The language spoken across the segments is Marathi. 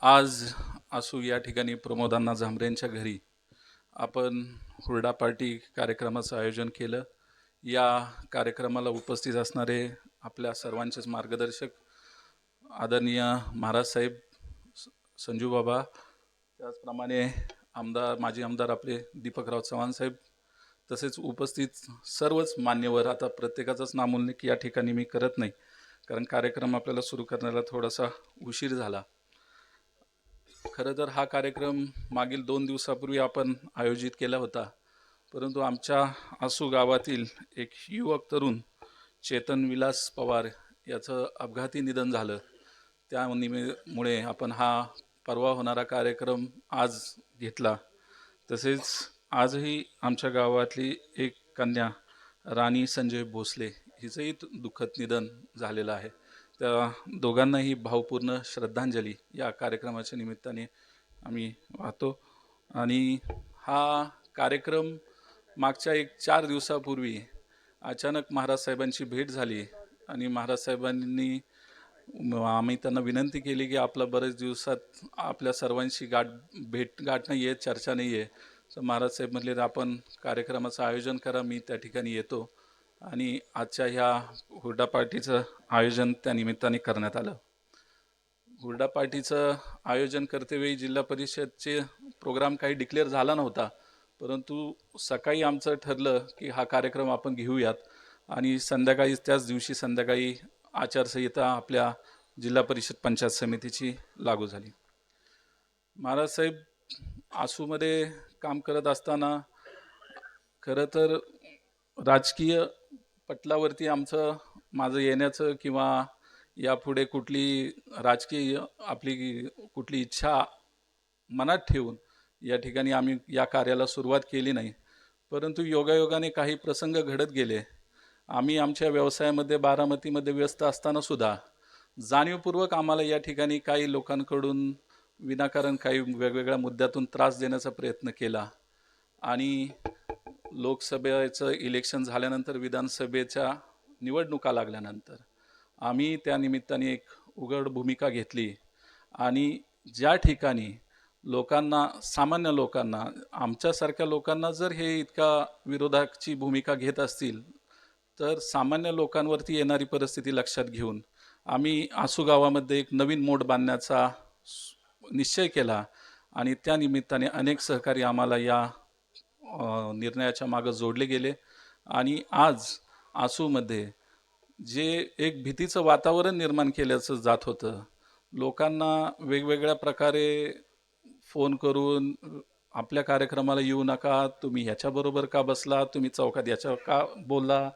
आज आसू या ठिकाणी प्रमोदांना झांबरेंच्या घरी आपण हुरडा पार्टी कार्यक्रमाचं आयोजन केलं. या कार्यक्रमाला उपस्थित असणारे आपल्या सर्वांचेच मार्गदर्शक आदरणीय महाराज साहेब, संजू बाबा, त्याचप्रमाणे माजी आमदार आपले दीपकराव चव्हाण साहेब, तसेच उपस्थित सर्वच मान्यवर. आता प्रत्येकाचाच नामोल्लेख या ठिकाणी मी करत नाही, कारण कार्यक्रम आपल्याला सुरू करण्याला थोडासा उशीर झाला. खरं तर हा कार्यक्रम मागील 2 दिवसापूर्वी आपण आयोजित केला होता, परंतु आमच्या आसू गावातील एक युवक तरुण चेतन विलास पवार याचं अपघाती निधन झालं. त्यामुळे आपण हा परवा होणारा कार्यक्रम आज घेतला. तसेच आजही आमच्या गावातली एक कन्या राणी संजय भोसले हिचंही दुःखद निधन झालेलं आहे. त्या दोघांनाही भावपूर्ण श्रद्धांजली या कार्यक्रमाच्या निमित्ताने आम्ही वाहतो. आणि हा कार्यक्रम मागच्या 4 दिवसापूर्वी अचानक महाराज साहेबांची भेट झाली आणि महाराज साहेबांनी आम्ही त्यांना विनंती केली की आपलं बरेच दिवसात आपल्या सर्वांशी भेटगाठ नाही आहे, चर्चा नाही आहे. तर महाराज साहेब म्हटले आपण कार्यक्रमाचं आयोजन करा, मी त्या ठिकाणी येतो. आणि आजच्या ह्या हुरडा पार्टीचं आयोजन त्या निमित्ताने करण्यात आलं. हुरडा पार्टीचं आयोजन करतेवेळी जिल्हा परिषदचे प्रोग्राम काही डिक्लेअर झाला नव्हता, परंतु सकाळी आमचं ठरलं की हा कार्यक्रम आपण घेऊयात. आणि संध्याकाळी त्याच दिवशी संध्याकाळी आचारसंहिता आपल्या जिल्हा परिषद पंचायत समितीची लागू झाली. महाराज साहेब आसूमध्ये काम करत असताना खरं तर राजकीय पटलावरती माझं येण्याचं किंवा यापुढे कुठली राजकीय आपली कुठली इच्छा मनात ठेवून या ठिकाणी आम्ही या कार्याला सुरुवात केली नाही. परंतु योगायोगाने काही प्रसंग घडत गेले. आम्ही आमच्या व्यवसायामध्ये बारामतीमध्ये व्यस्त असताना सुद्धा जाणीवपूर्वक आम्हाला या ठिकाणी काही लोकांकडून विनाकारण काही वेगवेगळ्या मुद्द्यातून त्रास देण्याचा प्रयत्न केला. आणि लोकसभेचं इलेक्शन झाल्यानंतर, विधानसभेच्या निवडणुका लागल्यानंतर आम्ही त्या निमित्ताने एक उघड भूमिका घेतली. आणि ज्या ठिकाणी लोकांना, सामान्य लोकांना, आमच्यासारख्या लोकांना जर हे इतका विरोधाची भूमिका घेत असतील, तर सामान्य लोकांवरती येणारी परिस्थिती लक्षात घेऊन आम्ही आसू गावामध्ये एक नवीन मोड बांधण्याचा निश्चय केला. आणि त्या निमित्ताने अनेक सहकारी आम्हाला या निर्णयाच्या मागे जोडले गेले. आणि आज आसूमध्ये जे एक भीतीचं वातावरण निर्माण केल्याचं जात होतं, लोकांना वेगवेगळ्या प्रकारे फोन करून आपल्या कार्यक्रमाला येऊ नका, तुम्ही ह्याच्याबरोबर का बसला, तुम्ही चौकात याच्या का बोलला,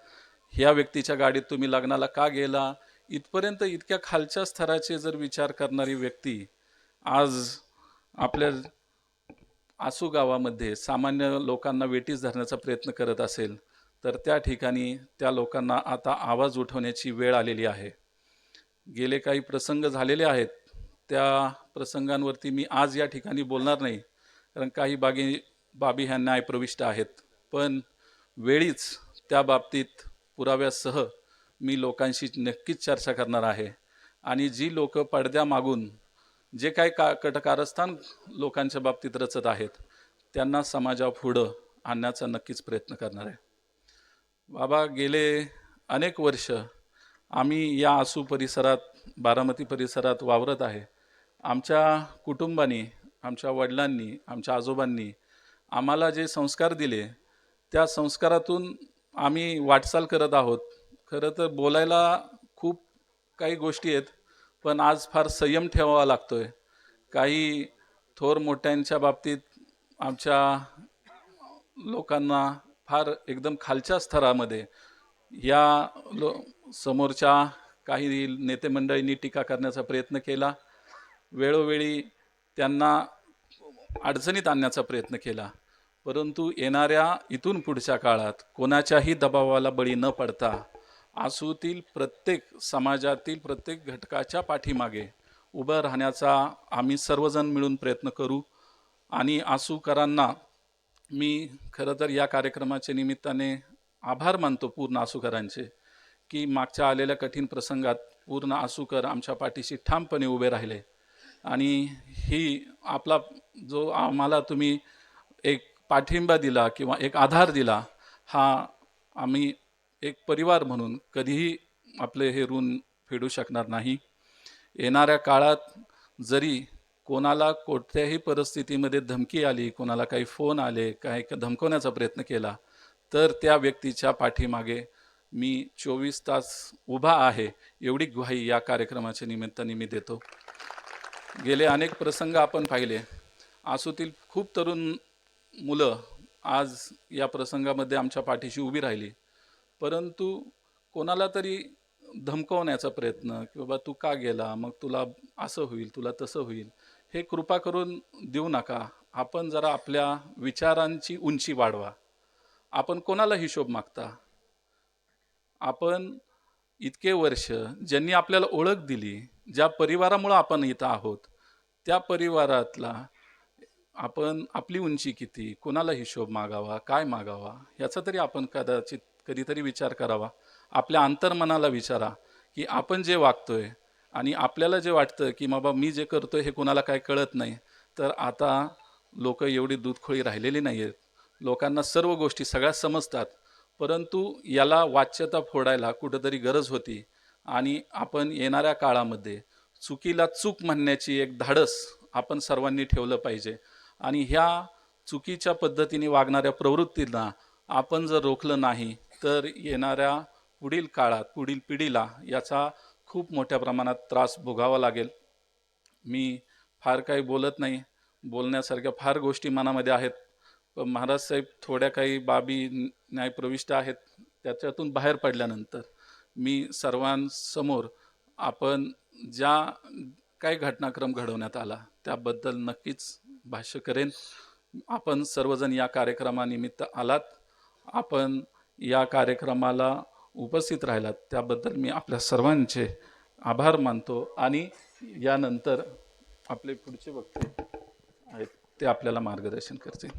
ह्या व्यक्तीच्या गाडीत तुम्ही लग्नाला का गेला, इथपर्यंत इतक्या खालच्या स्तराचे जर विचार करणारी व्यक्ती आज आपल्या आसू गावामध्ये सामान्य लोकांना वेठीस धरण्याचा प्रयत्न करत असेल, तर त्या ठिकाणी त्या लोकांना आता आवाज उठवण्याची वेळ आलेली आहे. गेले काही प्रसंग झालेले आहेत, त्या प्रसंगांवरती मी आज या ठिकाणी बोलणार नाही, कारण काही बाबी ह्या न्यायप्रविष्ट आहेत. पण वेळीच त्या बाबतीत पुराव्यासह मी लोकांशी नक्कीच चर्चा करणार आहे. आणि जी लोक पडद्यामागून जे काही कारस्थान लोकांच्या बाबतीत रचत आहेत, त्यांना समाजापुढं आणण्याचा नक्कीच प्रयत्न करणार आहे. बाबा, गेले अनेक वर्ष आम्ही या आसू परिसरात, बारामती परिसरात वावरत आहे. आमच्या कुटुंबाने, आमच्या वडिलांनी, आमच्या आजोबांनी आम्हाला जे संस्कार दिले, त्या संस्कारातून आम्ही वाटचाल करत आहोत. खरं तर बोलायला खूप काही गोष्टी आहेत, पण आज फार संयम ठेवावा लागतोय. काही थोर मोठ्यांच्या बाबतीत आमच्या लोकांना फार एकदम खालच्या स्तरामध्ये या समोरच्या काही नेते मंडळींनी टीका करण्याचा प्रयत्न केला. वेळोवेळी त्यांना अडचणीत आणण्याचा प्रयत्न केला. परंतु येणाऱ्या इथून पुढच्या काळात कोणाच्याही दबावाला बळी न पडता आसूतील प्रत्येक समाजातील प्रत्येक घटकाच्या पाठीमागे उभं राहण्याचा आम्ही सर्वजण मिळून प्रयत्न करू. आणि आसूकरांना मी खरं तर या कार्यक्रमाच्या निमित्ताने आभार मानतो पूर्ण आसूकरांचे, की मागच्या आलेल्या कठीण प्रसंगात पूर्ण आसूकर आमच्या पाठीशी ठामपणे उभे राहिले. आणि ही आपला जो आम्हाला तुम्ही एक पाठिंबा दिला किंवा एक आधार दिला, हा आम्ही एक परिवार म्हणून कधीही आपले हे ऋण फेडू शकणार नाही. येणाऱ्या काळात जरी कोणाला कोणत्याही परिस्थितीमध्ये धमकी आली, कोणाला काही फोन आले, काही धमकवण्याचा प्रयत्न केला, तर त्या व्यक्तीच्या पाठीमागे मी 24 तास उभा आहे, एवढी ग्वाही या कार्यक्रमाच्या निमित्ताने मी देतो. गेले अनेक प्रसंग आपण पाहिले. आसूतील खूप तरुण मुलं आज या प्रसंगामध्ये आमच्या पाठीशी उभी राहिली, परंतु कोणाला तरी धमकवण्याचा प्रयत्न की बाबा तू का गेला, मग तुला असं होईल, तुला तसं होईल, हे कृपा करून देऊ नका. आपण जरा आपल्या विचारांची उंची वाढवा. आपण कोणाला हिशोब मागता? आपण इतके वर्ष ज्यांनी आपल्याला ओळख दिली, ज्या परिवारामुळे आपण इथं आहोत, त्या परिवारातला आपण आपली उंची किती, कोणाला हिशोब मागावा, काय मागावा, याचा तरी आपण कदाचित कधीतरी विचार करावा. आपल्या अंतर्मनाला विचारा की आपण जे वागतोय आणि आपल्याला जे वाटतं की बाबा मी जे करतोय हे कोणाला काय कळत नाही, तर आता लोक एवढी दूधखोळी राहिलेली नाही आहेत. लोकांना सर्व गोष्टी सगळ्या समजतात, परंतु याला वाच्यता फोडायला कुठंतरी गरज होती. आणि आपण येणाऱ्या काळामध्ये चुकीला चूक म्हणण्याची एक धाडस आपण सर्वांनी ठेवलं पाहिजे. आणि ह्या चुकीच्या पद्धतीने वागणाऱ्या प्रवृत्तींना आपण जर रोखलं नाही, तर येणाऱ्या पुढील काळात पुढील पिढीला याचा खूप मोठ्या प्रमाणात त्रास भोगावा लागेल. मी फार काही बोलत नाही, बोलण्यासारख्या फार गोष्टी मनामध्ये आहेत, पण महाराज साहेब थोड्या काही बाबी न्यायप्रविष्ट आहेत, त्याच्यातून बाहेर पडल्यानंतर मी सर्वांसमोर आपण ज्या काही घटनाक्रम घडवण्यात आला त्याबद्दल नक्कीच भाष्य करेन. आपण सर्वजण या कार्यक्रमानिमित्त आलात, आपण या कार्यक्रमाला उपस्थित राहिलात, त्याबद्दल मी आपल्या सर्वांचे आभार मानतो. आणि यानंतर आपले पुढचे वक्ते आहेत ते आपल्याला मार्गदर्शन करतील.